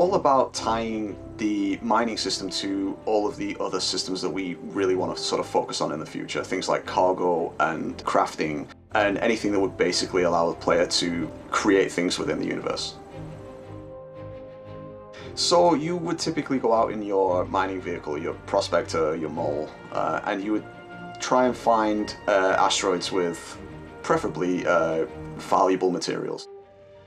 all about tying the mining system to all of the other systems that we really want to sort of focus on in the future. Things like cargo and crafting and anything that would basically allow the player to create things within the universe. So you would typically go out in your mining vehicle, your prospector, your mole, and you would try and find asteroids with preferably valuable materials.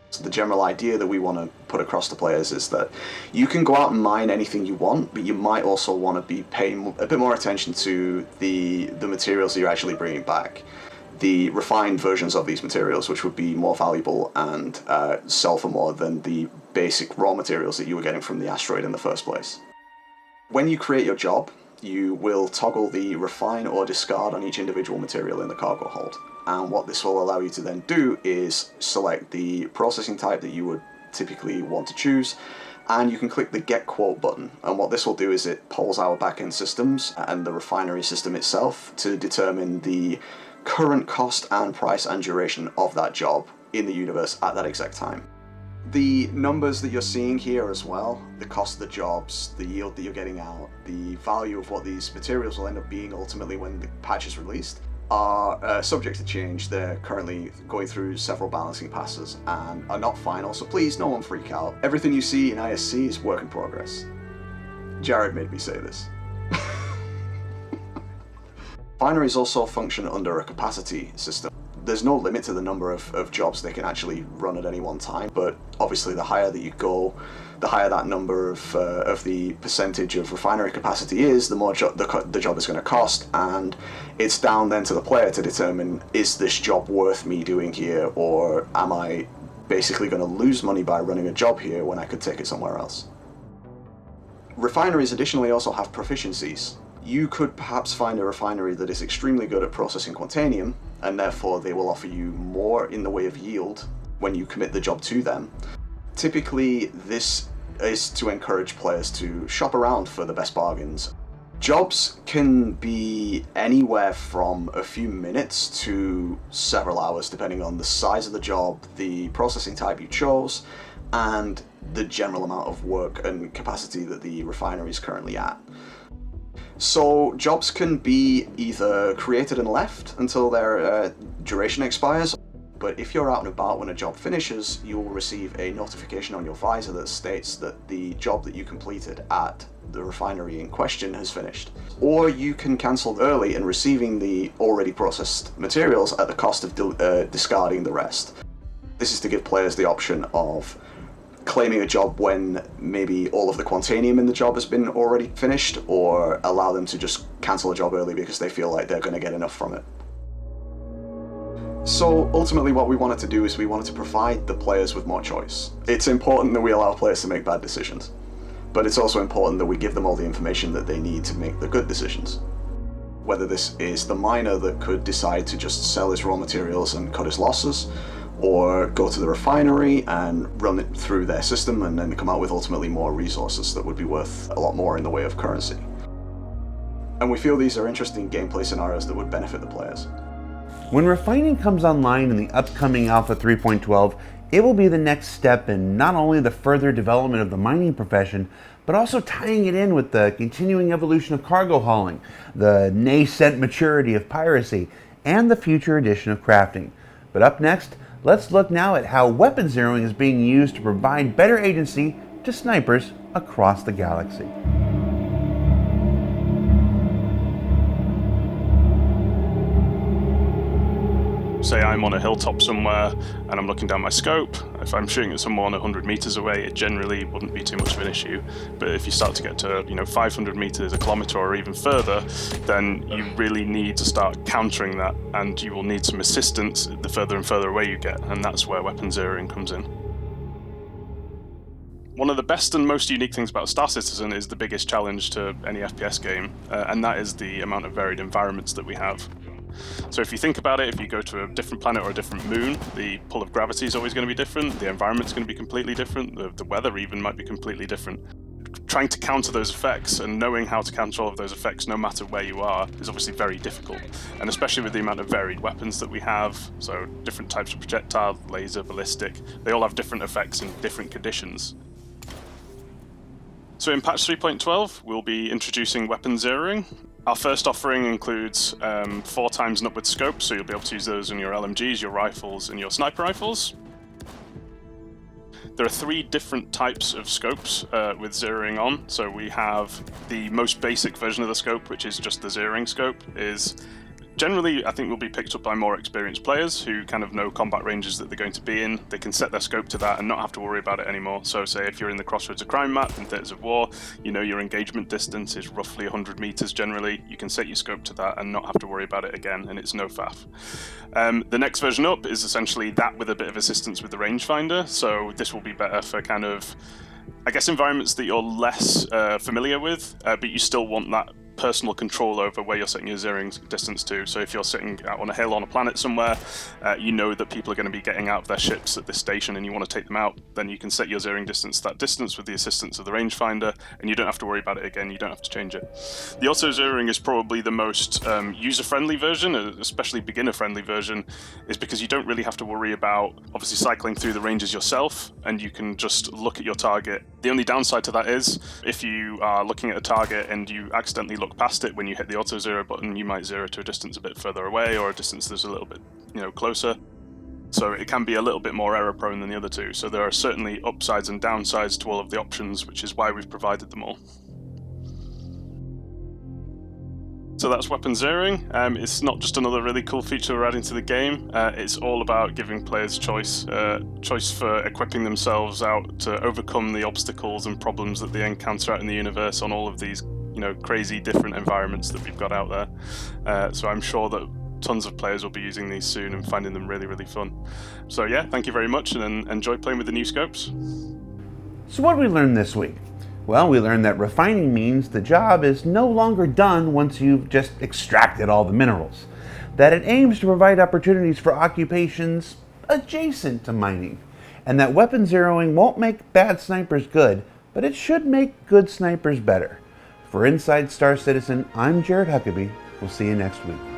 So the general idea that we want to put across to players is that you can go out and mine anything you want, but you might also want to be paying a bit more attention to the materials that you're actually bringing back. The refined versions of these materials, which would be more valuable and sell for more than the basic raw materials that you were getting from the asteroid in the first place. When you create your job, you will toggle the refine or discard on each individual material in the cargo hold. And what this will allow you to then do is select the processing type that you would typically want to choose, and you can click the Get Quote button. And what this will do is it polls our backend systems and the refinery system itself to determine the current cost and price and duration of that job in the universe at that exact time. The numbers that you're seeing here as well, the cost of the jobs, the yield that you're getting out, the value of what these materials will end up being ultimately when the patch is released, are subject to change. They're currently going through several balancing passes and are not final, so please no one freak out. Everything you see in ISC is work in progress. Jared made me say this. Refineries also function under a capacity system. There's no limit to the number of jobs they can actually run at any one time, but obviously the higher that you go, the higher that number of the percentage of refinery capacity is, the more the job is going to cost, and it's down then to the player to determine, is this job worth me doing here, or am I basically going to lose money by running a job here when I could take it somewhere else? Refineries additionally also have proficiencies. You could perhaps find a refinery that is extremely good at processing quantanium, and therefore they will offer you more in the way of yield when you commit the job to them. Typically, this is to encourage players to shop around for the best bargains. Jobs can be anywhere from a few minutes to several hours, depending on the size of the job, the processing type you chose, and the general amount of work and capacity that the refinery is currently at. So jobs can be either created and left until their duration expires, but if you're out and about when a job finishes, you will receive a notification on your visor that states that the job that you completed at the refinery in question has finished. Or you can cancel early and receiving the already processed materials at the cost of discarding the rest. This is to give players the option of claiming a job when maybe all of the quantanium in the job has been already finished, or allow them to just cancel a job early because they feel like they're going to get enough from it. So ultimately what we wanted to do is we wanted to provide the players with more choice. It's important that we allow players to make bad decisions, but it's also important that we give them all the information that they need to make the good decisions. Whether this is the miner that could decide to just sell his raw materials and cut his losses, or go to the refinery and run it through their system and then come out with ultimately more resources that would be worth a lot more in the way of currency. And we feel these are interesting gameplay scenarios that would benefit the players. When refining comes online in the upcoming Alpha 3.12, it will be the next step in not only the further development of the mining profession, but also tying it in with the continuing evolution of cargo hauling, the nascent maturity of piracy, and the future addition of crafting. But up next, let's look now at how weapon zeroing is being used to provide better agency to snipers across the galaxy. Say I'm on a hilltop somewhere and I'm looking down my scope. If I'm shooting at someone 100 meters away, it generally wouldn't be too much of an issue. But if you start to get to 500 meters, a kilometer, or even further, then you really need to start countering that, and you will need some assistance the further and further away you get, and that's where weapon zeroing comes in. One of the best and most unique things about Star Citizen is the biggest challenge to any FPS game, and that is the amount of varied environments that we have. So if you think about it, if you go to a different planet or a different moon, the pull of gravity is always going to be different, the environment's going to be completely different, the weather even might be completely different. Trying to counter those effects and knowing how to counter all of those effects no matter where you are is obviously very difficult, and especially with the amount of varied weapons that we have, so different types of projectile, laser, ballistic, they all have different effects in different conditions. So in patch 3.12, we'll be introducing weapon zeroing. Our first offering includes 4 times and upward scope, so you'll be able to use those in your LMGs, your rifles, and your sniper rifles. There are 3 different types of scopes with zeroing on. So we have the most basic version of the scope, which is just the zeroing scope, is generally, I think, will be picked up by more experienced players who kind of know combat ranges that they're going to be in. They can set their scope to that and not have to worry about it anymore. So say if you're in the Crossroads of Crime map in Theatres of War, you know your engagement distance is roughly 100 meters generally. You can set your scope to that and not have to worry about it again, and it's no faff. The next version up is essentially that with a bit of assistance with the rangefinder. So this will be better for kind of, I guess, environments that you're less familiar with, but you still want that personal control over where you're setting your zeroing distance to. So if you're sitting out on a hill on a planet somewhere, you know that people are going to be getting out of their ships at this station and you want to take them out, then you can set your zeroing distance to that distance with the assistance of the rangefinder, and you don't have to worry about it again, you don't have to change it. The auto zeroing is probably the most user-friendly version, especially beginner-friendly version, is because you don't really have to worry about obviously cycling through the ranges yourself, and you can just look at your target. The only downside to that is if you are looking at a target and you accidentally look past it when you hit the auto zero button, you might zero to a distance a bit further away or a distance that's a little bit, closer. So it can be a little bit more error prone than the other two. So there are certainly upsides and downsides to all of the options, which is why we've provided them all. So that's weapon zeroing. It's not just another really cool feature we're adding to the game. It's all about giving players choice for equipping themselves out to overcome the obstacles and problems that they encounter out in the universe on all of these crazy different environments that we've got out there. So I'm sure that tons of players will be using these soon and finding them really, really fun. So yeah, thank you very much, and enjoy playing with the new scopes. So what did we learn this week? Well, we learned that refining means the job is no longer done once you've just extracted all the minerals. That it aims to provide opportunities for occupations adjacent to mining. And that weapon zeroing won't make bad snipers good, but it should make good snipers better. For Inside Star Citizen, I'm Jared Huckabee. We'll see you next week.